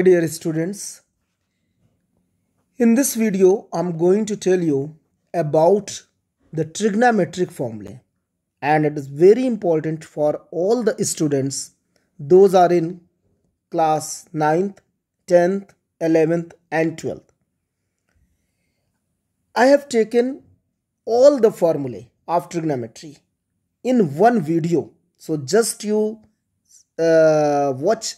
Dear students, in this video I'm going to tell you about the trigonometric formulae, and it is very important for all the students. Those are in class 9th, 10th, 11th and 12th. I have taken all the formulae of trigonometry in one video, so just you watch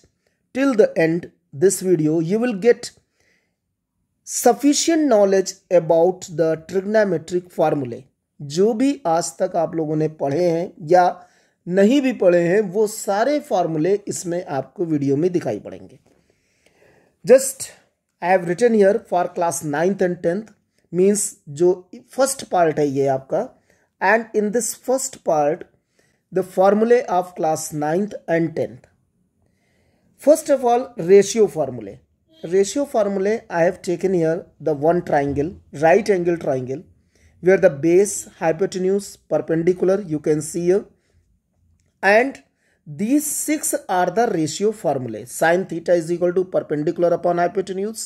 till the end this video. You will get sufficient knowledge about the trigonometric formulae. जो भी आज तक आप लोगों ने पढ़े हैं या नहीं भी पढ़े हैं, वो सारे फार्मूले इसमें आपको वीडियो में दिखाई पड़ेंगे. Just I have written here for class 9th and 10th, means जो फर्स्ट पार्ट है ये आपका. And in this first part the फॉर्मूले of class 9th and 10th. First of all, ratio formulae. Ratio formulae, I have taken here the one triangle, right angle triangle, where the base, hypotenuse, perpendicular you can see here, and these six are the ratio formulae. Sin theta is equal to perpendicular upon hypotenuse,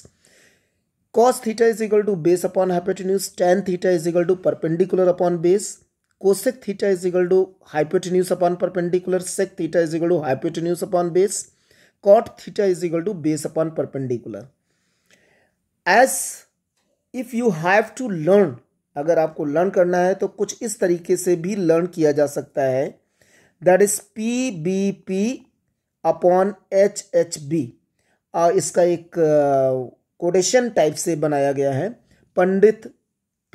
cos theta is equal to base upon hypotenuse, tan theta is equal to perpendicular upon base, cosec theta is equal to hypotenuse upon perpendicular, sec theta is equal to hypotenuse upon base, cot theta is equal to base upon perpendicular. As if you have to learn, अगर आपको learn करना है तो कुछ इस तरीके से भी लर्न किया जा सकता है. That is PBP upon HHB. इसका एक कोटेशन टाइप से बनाया गया है. Pandit,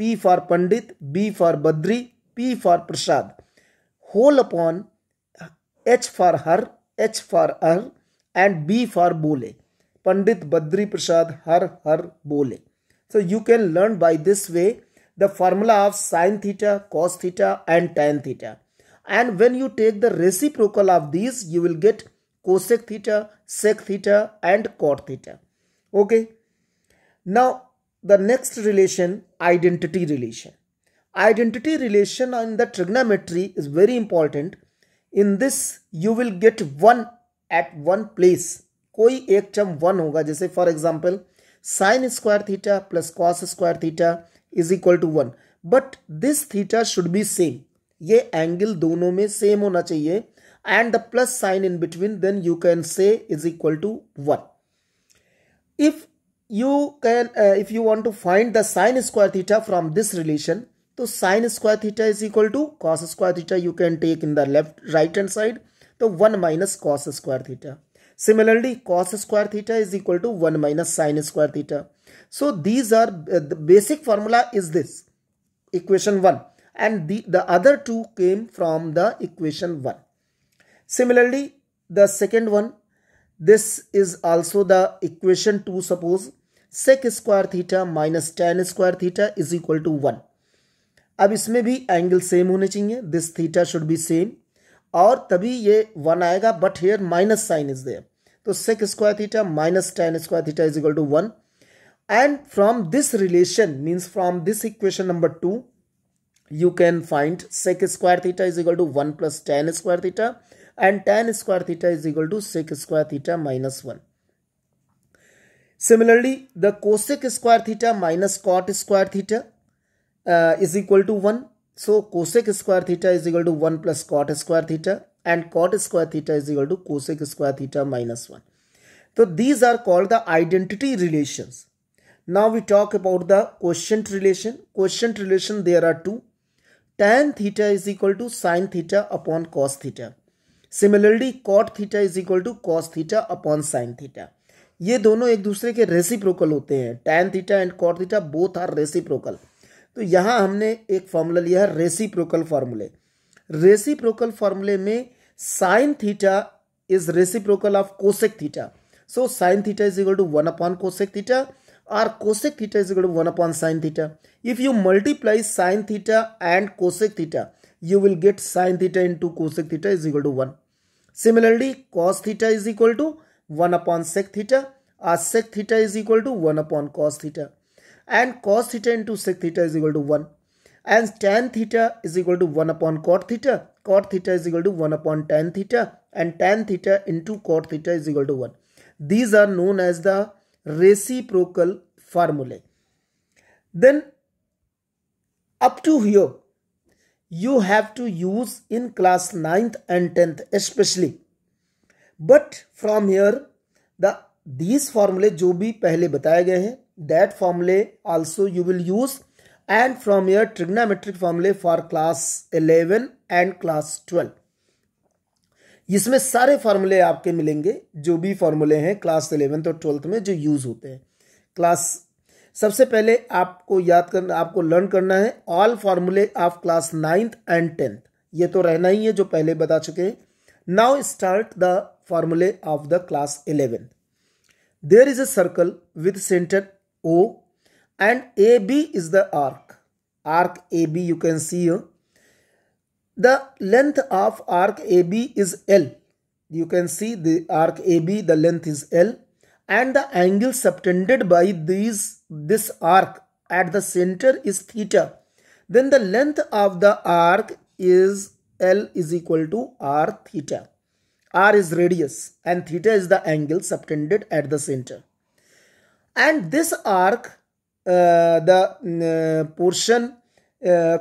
P for Pandit, B for Badri, P for Prasad, whole upon H for Har, H for Har and B for Bole. Pandit Badri Prasad Har Bole. So you can learn by this way the formula of sin theta, cos theta and tan theta. And when you take the reciprocal of these, you will get cosec theta, sec theta and cot theta. Okay. Now the next relation, identity relation. Identity relation in the trigonometry is very important. In this you will get one at one place. कोई एक term one होगा. जैसे for example sine square theta plus cos square theta is equal to 1, but this theta should be same. ये angle दोनों में same होना चाहिए and the plus sign in between, then you can say is equal to 1. If you want to find the sine square theta from this relation, तो sine square theta is equal to cos square theta you can take in the left right hand side, तो 1 minus cos square theta. Similarly cos square theta is equal to 1 minus sine square theta. So these are the basic formula is this equation 1 and the other two came from the equation 1. Similarly the second one, this is also the equation 2. Suppose sec square theta minus tan square theta is equal to 1. अब इसमें भी angle same होने चाहिए. This theta should be same और तभी ये 1 आएगा, but here minus sign is there. तो sec square theta minus tan square theta is equal to 1. And from this relation, means from this equation number 2, you can find sec square theta is equal to 1 plus tan square theta and tan square theta is equal to sec square theta minus 1. Similarly, the cosec square theta minus cot square theta is equal to 1. So cosec square theta is equal to 1 plus cot square theta and cot square theta is equal to cosec square theta minus 1. So these are called the identity relations. Now we talk about the quotient relation. Quotient relation, there are two. Tan theta is equal to sin theta upon cos theta. Similarly, cot theta is equal to cos theta upon sin theta. ये दोनों एक दूसरे के reciprocal होते हैं. tan theta and cot theta both are reciprocal. तो यहाँ हमने एक फॉर्मूला लिया है रेसिप्रोकल फॉर्मूले. रेसिप्रोकल फॉर्मूले में sin theta is reciprocal of cosec theta. So sin theta is equal to 1 upon cosec theta or cosec theta is equal to 1 upon sin theta. If you multiply sin theta and cosec theta, you will get sin theta into cosec theta is equal to 1. Similarly, cos theta is equal to 1 upon sec theta or sec theta is equal to 1 upon cos theta. And cos theta into sec theta is equal to 1. And tan theta is equal to 1 upon cot theta. Cot theta is equal to 1 upon tan theta. And tan theta into cot theta is equal to 1. These are known as the reciprocal formulae. Then up to here you have to use in class 9th and 10th especially. But from here these formulae जो भी पहले बताए गए हैं, that formulae also you will use, and from here trigonometric formulae for class 11 and class 12. इसमें सारे फार्मूले आपके मिलेंगे जो भी फार्मूले हैं क्लास 11th और 12th में जो यूज होते हैं. सबसे पहले आपको याद करना, आपको लर्न करना है ऑल फार्मूले of class 9th and 10th. ये तो रहना ही है जो पहले बता चुके हैं. नाउ स्टार्ट द फार्मूले of the class 11. There is a circle with centre O and AB is the arc AB you can see here. The length of arc AB is L. You can see the arc AB, the length is L, and the angle subtended by this arc at the center is theta. Then the length of the arc is L is equal to R theta. R is radius and theta is the angle subtended at the center. And this arc, the portion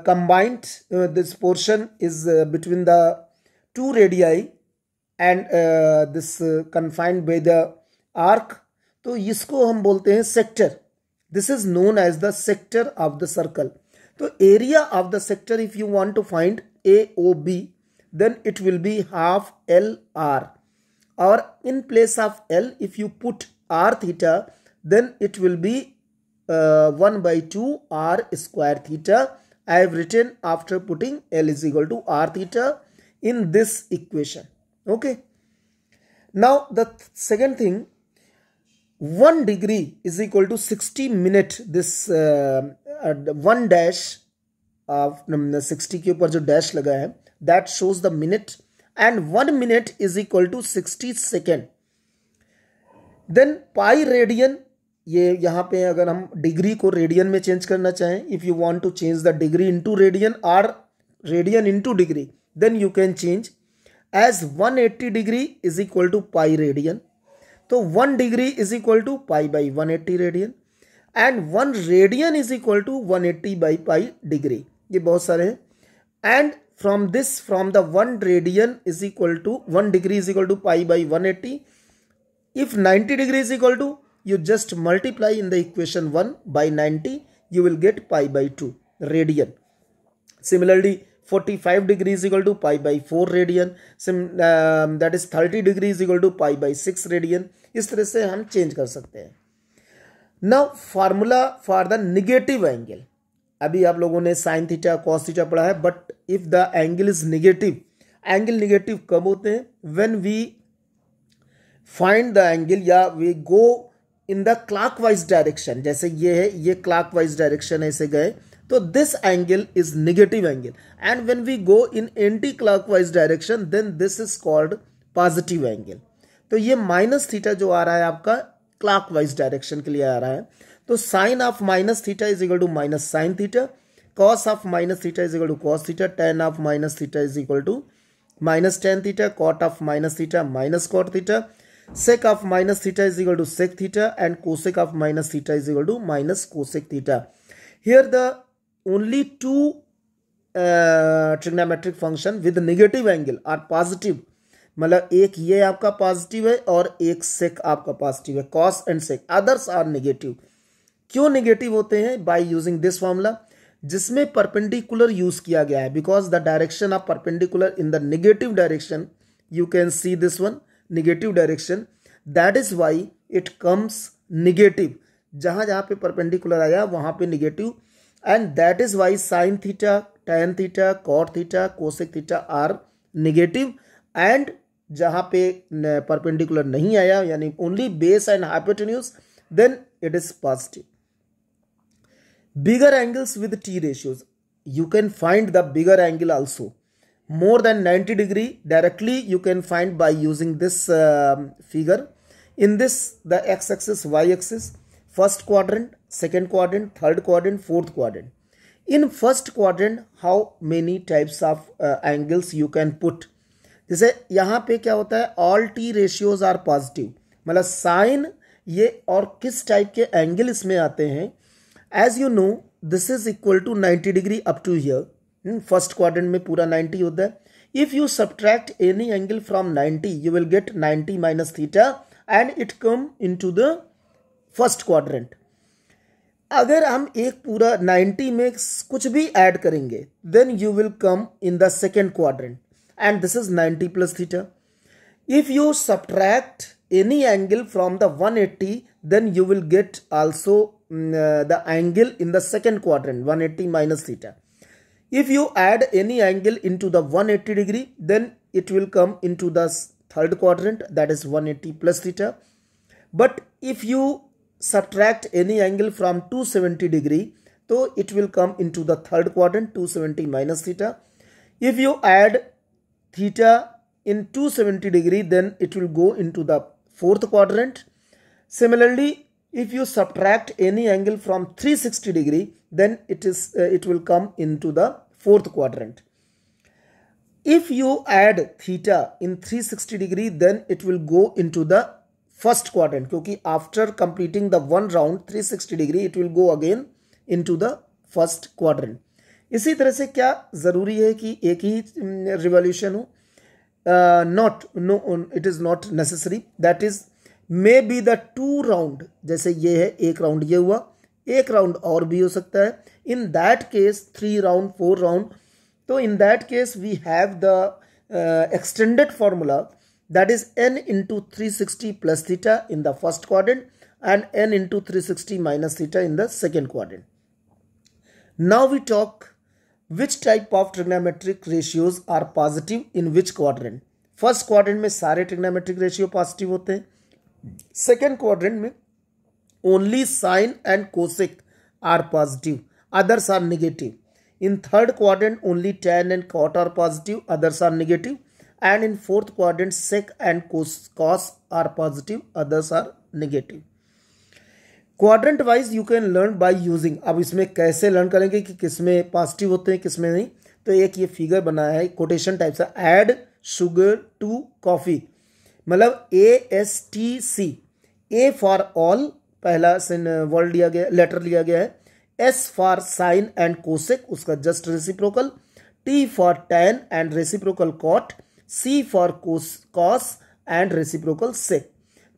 combined, this portion is between the two radii and this confined by the arc. तो इसको हम बोलते हैं sector. This is known as the sector of the circle. तो area of the sector, if you want to find AOB, then it will be half LR. Or in place of L, if you put R theta, then it will be 1 by 2 R square theta. I have written after putting L is equal to R theta in this equation. Okay. Now the second thing, 1 degree is equal to 60 minute. This 1 dash of 60 के ऊपर जो dash लगा है, that shows the minute, and 1 minute is equal to 60 second. Then pi radian, ये यहाँ पे अगर हम डिग्री को रेडियन में चेंज करना चाहें, if you want to change the degree into radian और radian into degree, then you can change as 180 degree is equal to pi radian. तो 1 degree is equal to pi by 180 radian, and 1 radian is equal to 180 by pi degree. ये बहुत सारे हैं. And from this, from the 1 radian is equal to 1 degree is equal to pi by 180. If 90 degree is equal to, you just multiply in the equation 1 by 90, you will get pi by 2 radian. Similarly 45 degrees is equal to pi by 4 radian. That is 30 degrees is equal to pi by 6 radian. इस तरह से हम change कर सकते हैं. Now formula for the negative angle. अभी आप लोगों ने sin थीटा cos थीटा पढ़ा है, but if the angle is negative, angle negative कब होते हैं? When we find the angle या we go in the clockwise direction. जैसे ये है, ये clockwise direction ऐसे गए, तो this angle is negative angle. And when we go in anti-clockwise direction, then this is called positive angle. तो ये माइनस थीटा जो आ रहा है आपका clockwise direction के लिए आ रहा है, तो sine of minus theta is equal to minus sine theta, cos of minus theta is equal to cos theta, tan of minus theta is equal to minus tan theta, cot of minus theta minus cot theta, sec of minus theta is equal to sec theta, and cosec of minus theta is equal to minus cosec theta. Here the only two trigonometric function with negative angle are positive. मतलब एक ये आपका positive है और एक sec आपका positive है, cos and sec. Others are negative. क्यों नेगेटिव होते हैं? By using this formula, जिसमें परपेंडिकुलर यूज किया गया है, because the direction of perpendicular in the negative direction, you can see this one, negative direction, that is why it comes negative. जहां जहां पे परपेंडिकुलर आया वहां पे negative, and that is why sine theta, tan theta, cot theta, cosec theta are negative, and जहां पे perpendicular नहीं आया यानी only base and hypotenuse, then it is positive. Bigger angles with T ratios, you can find the bigger angle also. More than 90 degree directly you can find by using this figure. In this, the x-axis, y-axis, first quadrant, second quadrant, third quadrant, fourth quadrant. In first quadrant, how many types of angles you can put? जैसे यहाँ पे क्या होता है, all T ratios are positive, मतलब sine ये और किस टाइप के एंगल इसमें आते हैं। As you know this is equal to 90 degree up to here, first quadrant में पूरा 90 होता है। If you subtract any angle from 90 you will get 90 minus theta and it come into the first quadrant. अगर हम एक पूरा 90 में कुछ भी ऐड करेंगे then you will come in the second quadrant and this is 90 plus theta. If you subtract any angle from the 180 then you will get also the angle in the second quadrant 180 minus theta. If you add any angle into the 180 degree then it will come into the third quadrant, that is 180 plus theta. But if you subtract any angle from 270 degree so it will come into the third quadrant 270 minus theta. If you add theta in 270 degree then it will go into the fourth quadrant. Similarly, if you subtract any angle from 360 degree then it will come into the fourth quadrant. If you add theta in 360 degree then it will go into the first quadrant, क्योंकि after completing the one round 360 degree it will go again into the first quadrant. इसी तरह से क्या ज़रूरी है कि एक ही revolution हो? It is not necessary. That is may be the two round. जैसे ये है एक राउंड ये हुआ, एक राउंड और भी हो सकता है. In that case 3 round 4 round. तो in that case we have the extended formula, that is n into 360 plus theta in the first quadrant and n into 360 minus theta in the second quadrant. Now we talk which type of trigonometric ratios are positive in which quadrant. First quadrant में सारे trigonometric ratio positive होते हैं. Second quadrant में only sine and cosec are positive, others are negative. In third quadrant only tan and cot are positive, others are negative. And in fourth quadrant sec and cos are positive, others are negative. Quadrant wise you can learn by using. अब इसमें कैसे learn करेंगे कि किसमें positive होते हैं किसमें नहीं. तो एक ये फिगर बनाया है कोटेशन टाइप से, ऐड शुगर टू कॉफी, मतलब ASTC. A फॉर ऑल पहला वर्ड लिया गया, लेटर लिया गया है. S for sine and cosec, उसका just reciprocal. T for tan and reciprocal cot. C for cos and reciprocal sec.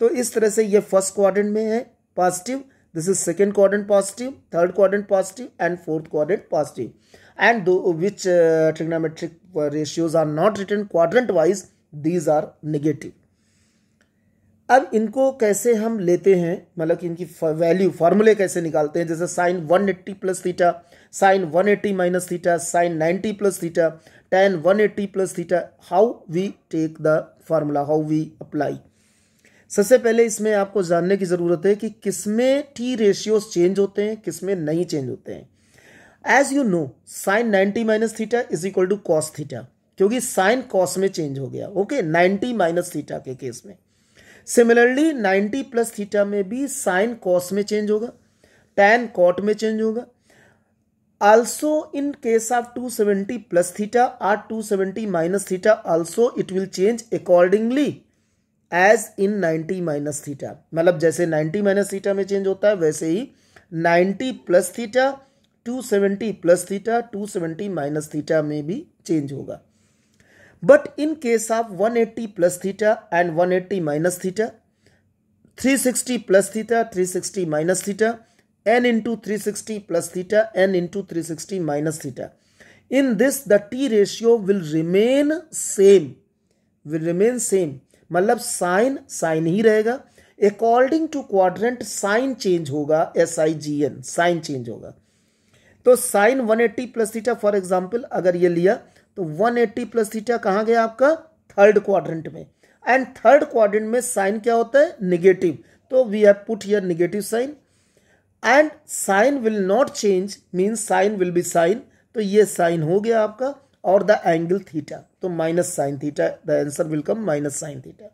तो इस तरह से ये फर्स्ट क्वाड्रेंट में है positive, this is second quadrant positive, third quadrant positive and fourth quadrant positive. And which trigonometric ratios are not written quadrant wise, these are negative. अब इनको कैसे हम लेते हैं, मतलब कि इनकी वैल्यू फॉर्मूले कैसे निकालते हैं. जैसे sine 180 plus theta, sine 180 minus theta, sine 90 plus theta, tan 180 plus theta. How we take the formula, how we apply. सबसे पहले इसमें आपको जानने की ज़रूरत है कि किसमें टी रेशियोज चेंज होते हैं किसमें नहीं चेंज होते हैं. As you know sine 90 minus theta is equal to cos theta, क्योंकि साइन कॉस में चेंज हो गया. ओके 90 माइनस थीटा के केस में. सिमिलरली 90 प्लस थीटा में भी साइन कॉस में चेंज होगा, टैन कॉट में चेंज होगा. Also in case of 270 plus theta or 270 minus theta also it will change accordingly as in 90 minus theta. मतलब जैसे 90 minus theta में चेंज होता है वैसे ही 90 plus theta 270 plus theta 270 minus theta में भी चेंज होगा. But in case of 180 plus theta and 180 minus theta, 360 plus theta 360 minus theta, n into 360 plus theta n into 360 minus theta. In this the t ratio will remain same, मतलब sine ही रहेगा. According to quadrant sine change होगा, SIGN sine change होगा. तो sine 180 plus theta for example अगर ये लिया तो 180 प्लस थीटा कहाँ गया आपका थर्ड क्वाड्रेंट में. एंड थर्ड क्वाड्रेंट में साइन क्या होता है नेगेटिव, तो we have put here negative sign. And sine will not change means sine will be sine, तो ये साइन हो गया आपका और द एंगल थीटा, तो minus sine theta, the answer will come minus sine theta.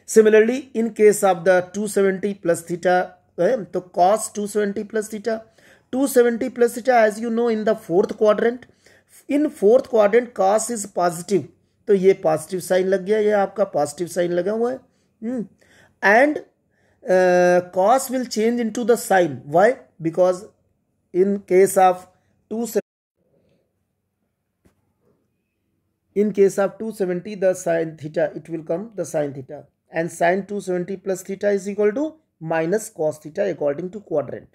Similarly in case of the 270 plus theta, तो cos 270 plus theta, 270 plus theta as you know in the fourth quadrant. In fourth quadrant cos is positive, तो ये positive sign लग गया, ये आपका positive sign लगा हुआ है. and cos will change into the sine. Why? Because in case of 270 the sine theta, it will come the sine theta, and sine 270 plus theta is equal to minus cos theta according to quadrant.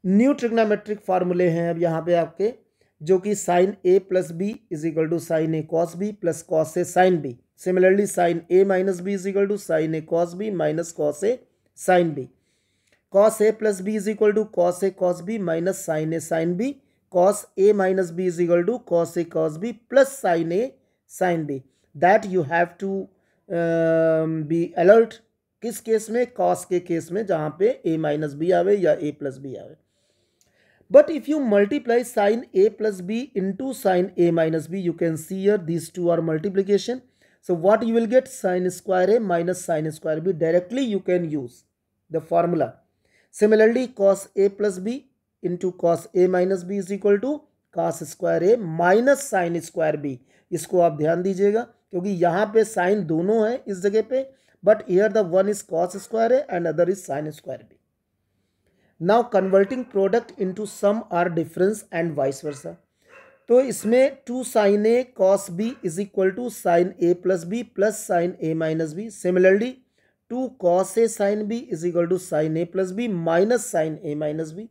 New trigonometric फार्मूले हैं अब यहाँ पे आपके, जो कि sine A plus B is equal to sine A cos B plus cos A sine B. Similarly sine A minus B is equal to sine A cos B minus cos A sine B. Cos A plus B is equal to cos A cos B minus sine A sine B. Cos A minus B is equal to cos A cos B plus sine A sine B. That you have to be alert. किस case में? Cos के case में, जहाँ पे A minus B आवे या A plus B आवे. But if you multiply sin a plus b into sin a minus b, you can see here these two are multiplication. So what you will get? Sin square a minus sin square b. Directly you can use the formula. Similarly, cos a plus b into cos a minus b is equal to cos square a minus sin square b. इसको आप ध्यान दीजिएगा क्योंकि यहाँ पे sign दोनों है इस जगह पे, but here the one is cos square a and other is sin square b. Now converting product into sum or difference and vice versa. तो इसमें 2 sin a cos b is equal to sin a plus b plus sin a minus b. Similarly, 2 cos a sin b is equal to sin a plus b minus sin a minus b.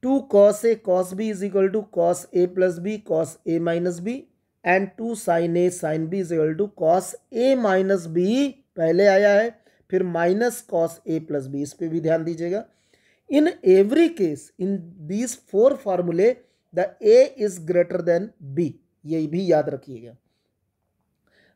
2 cos a cos b is equal to cos a plus b cos a minus b, and 2 sin a sin b is equal to cos a minus b पहले आया है, फिर minus cos a plus b. इस पे भी ध्यान दीजिएगा. In every case, in these four formulae, the A is greater than B. ये भी याद रखिएगा.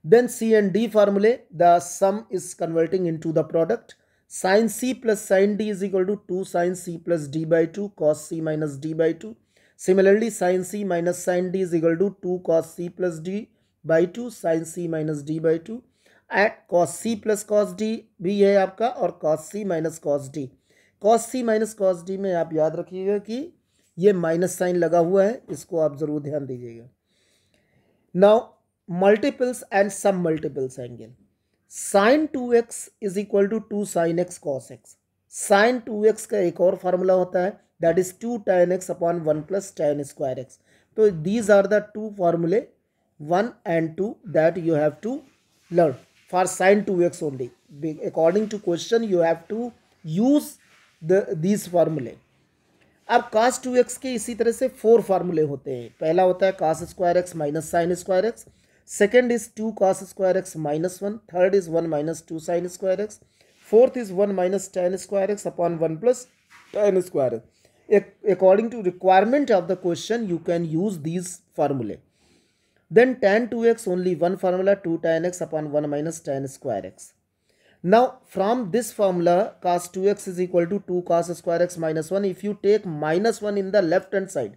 Then C and D formulae, the sum is converting into the product. Sin C plus sin D is equal to 2 sin C plus D by 2 cos C minus D by 2. Similarly, sin C minus sin D is equal to 2 cos C plus D by 2 sin C minus D by 2. At cos C plus cos D भी है आपका, और cos C minus cos D. cos c minus cos d में आप याद रखिएगा कि ये माइनस साइन लगा हुआ है, इसको आप जरूर ध्यान दीजिएगा. Now multiples and submultiples angle. Sine 2x is equal to 2 sin x cos x. Sine 2x का एक और फार्मूला होता है, that is 2 tan x upon 1 plus tan square x. तो दीज आर द टू फार्मूले 1 and 2 that you have to learn for sine 2x only. According to question you have to use these फार्मूले. अब cos 2x के इसी तरह से 4 फार्मूले होते हैं. पहला होता है cos square x minus sine square x. Second is 2 cos square x minus 1. Third is 1 minus 2 sine square x. Fourth is 1 minus tan square x upon 1 plus tan square x. According to requirement of the question you can use these फार्मूले. Then tan 2x only one formula, 2 tan x upon 1 minus tan square x. Now from this formula cos 2x is equal to 2 cos square x minus 1. If you take minus 1 in the left hand side,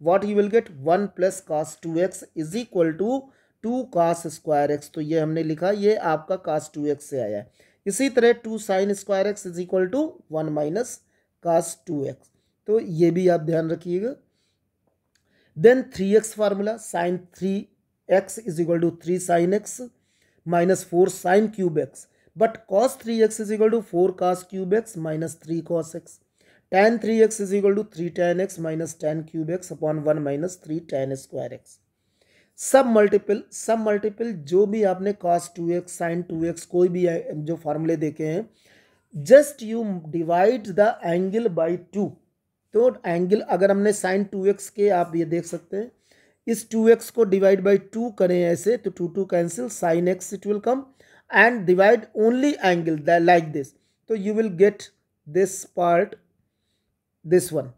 what you will get? 1 plus cos 2x is equal to 2 cos square x. तो ये हमने लिखा, ये आपका cos 2x से आया है. इसी तरह 2 sin square x is equal to 1 minus cos 2x. तो ये भी आप ध्यान रखिएगा. Then 3x formula, sin 3x is equal to 3 sin x minus 4 sin cube x. But cos 3x is equal to 4 cos cube x minus 3 cos x. Tan 3x is equal to 3 tan x minus tan cube x upon 1 minus 3 tan square x. सब multiple जो भी आपने cos 2x sin 2x कोई भी जो फार्मूले देखे हैं, just you divide the angle by 2. तो एंगल अगर हमने sin 2x के, आप ये देख सकते हैं, इस 2x को डिवाइड बाई 2 करें ऐसे, तो 2 cancel, sin x it will come, and divide only angle that like this. So you will get this part, this one,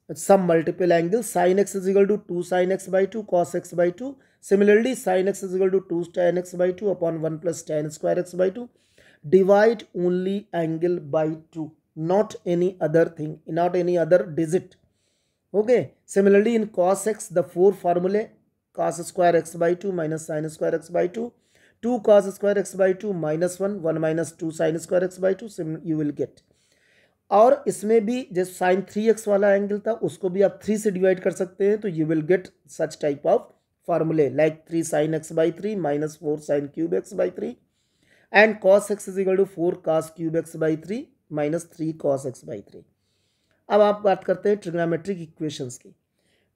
some multiple angles. Sin x is equal to 2 sin x by 2 cos x by 2. Similarly, sin x is equal to 2 tan x by 2 upon 1 plus tan square x by 2. Divide only angle by 2, not any other thing, not any other digit. Okay. Similarly, in cos x, the 4 formulae, cos square x by 2 minus sin square x by 2, 2 cos square x by 2 minus 1, 1 minus 2 sin square x by 2, you will get. और इसमें भी जैसे sin 3x वाला angle था, उसको भी आप 3 से डिवाइड कर सकते हैं, तो you will get such type of formulae like 3 sin x by 3 minus 4 sin cube x by 3. And cos x is equal to 4 cos cube x by 3 minus 3 cos x by 3। अब आप बात करते हैं trigonometric equations की।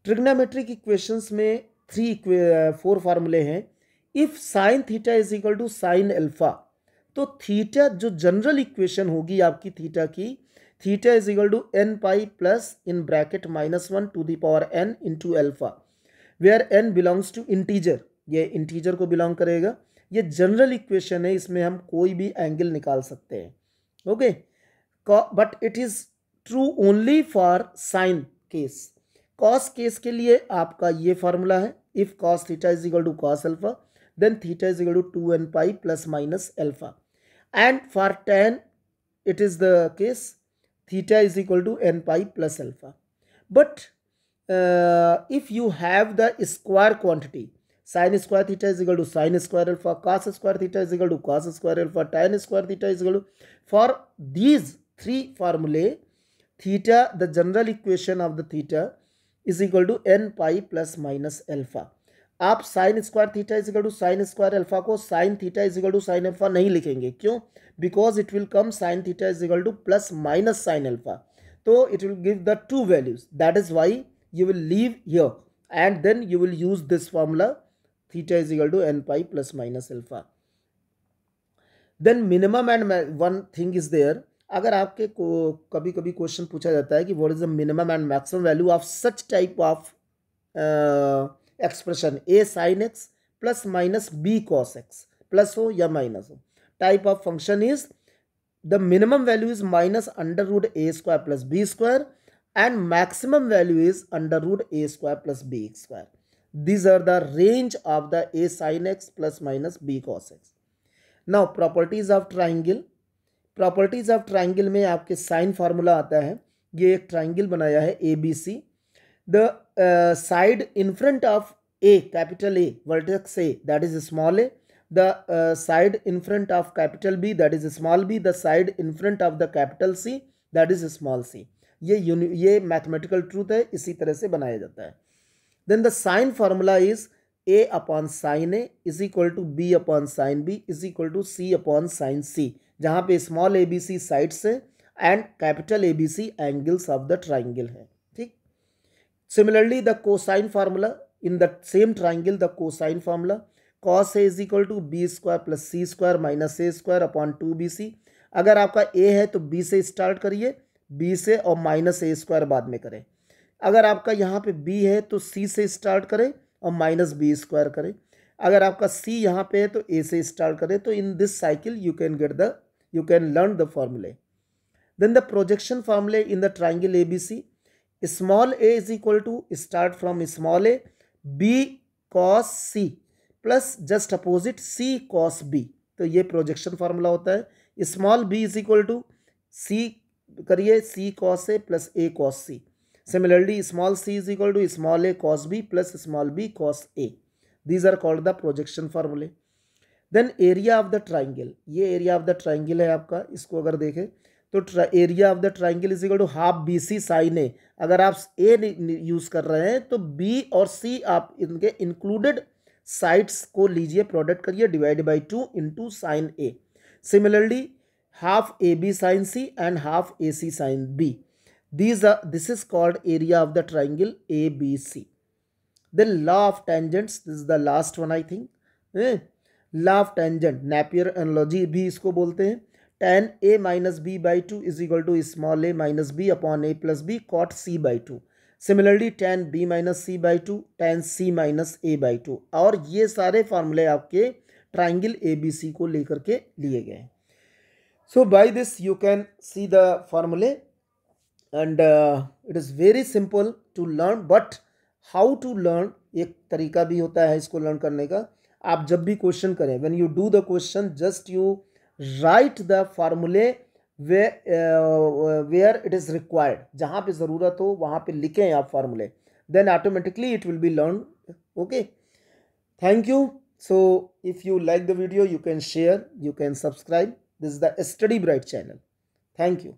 Trigonometric equations में 4 फार्मूले हैं। If sine theta is equal to sine alpha, तो थीटा जो जनरल इक्वेशन होगी आपकी थीटा की, theta is equal to n pi plus in bracket -1 to the power n into alpha, where n belongs to integer, ये integer को belong करेगा। ये general equation है, इसमें हम कोई भी एंगल निकाल सकते हैं। Okay, but it is true only for sine case. Cos case के लिए आपका ये फार्मूला है, if cos theta is equal to cos alpha then theta is equal to 2n pi plus minus alpha, and for tan it is the case theta is equal to n pi plus alpha. But if you have the square quantity, sin square theta is equal to sin square alpha, cos square theta is equal to cos square alpha, tan square theta is equal to, for these three formulae, theta, the general equation of the theta is equal to n pi plus minus alpha. आप sine square theta is equal to sine square alpha को sine theta is equal to sine alpha नहीं लिखेंगे, क्यों? Because it will come sine theta is equal to plus minus sine alpha, तो it will give the two values, that is why you will leave here and then you will use this formula theta is equal to n pi plus minus alpha. Then minimum and one thing is there, अगर आपके को कभी कभी question पूछा जाता है कि what is the minimum and maximum value of such type of expression a sin x plus minus b cos x, plus हो या माइनस हो, type of function is the minimum value is minus under root a square plus b square and maximum value is under root a square plus b square. These are the range of the a sin x plus minus b cos x. Now properties of triangle. Properties of triangle में आपके sin formula आता है। ये एक triangle बनाया है ABC. The side in front of a, capital A, vertex A, that is small a. The side in front of capital B, that is small b. The side in front of the capital C, that is small c. ये mathematical truth है, इसी तरह से बनाया जाता है। Then the sine formula is a upon sine A is equal to b upon sine b is equal to c upon sine c, जहां पे small a B c sides है and capital A B C angles of the triangle है। ठीक, similarly the cosine formula in the same triangle, the cosine formula cos a is equal to b square plus c square minus a square upon 2bc। अगर आपका a है तो b से start करिए, b से, और माइनस ए square बाद में करें। अगर आपका यहाँ पे b है तो c से स्टार्ट करें और माइनस बी स्क्वायर करें। अगर आपका c यहाँ पे है तो a से स्टार्ट करें। तो in this cycle you can learn the फॉर्मूले। देन द प्रोजेक्शन फॉर्मूले in the triangle ABC, small a is equal to start from small a b cos c plus just opposite c cos b, तो ये projection formula होता है। Small b is equal to c करिए c cos a plus a cos c। Similarly small c is equal to small a cos b plus small b cos a। These are called the projection formulae. Then area of the triangle, ये area of the triangle है आपका। इसको अगर देखें तो area of the triangle is equal to half B C sine A. अगर आप a use कर रहे हैं तो b और c आप इनके इंक्लूडेड साइड्स को लीजिए, प्रोडक्ट करिए, divide by 2 into sine a। Similarly half AB sin C and half AC sin B. This is called area of the triangle ABC. Then law of tangents, this is the last one I think. Law of tangent, Napier analogy भी इसको बोलते हैं। tan A minus B by 2 is equal to small a minus b upon a plus b cot C by 2. Similarly tan B minus C by 2, tan C minus A by 2। और ये सारे फार्मूले आपके triangle ABC को लेकर के लिए गए हैं। So by this you can see the formulae and it is very simple to learn, but how to learn एक तरीका भी होता है इसको लर्न करने का। आप जब भी क्वेश्चन करें, when you do the question, just you write the formulae where it is required, जहाँ पे ज़रूरत हो वहाँ पे लिखें आप फार्मूले, then automatically it will be learned. Okay, thank you. So if you like the video, you can share, you can subscribe. This is the Study Bright channel. Thank you.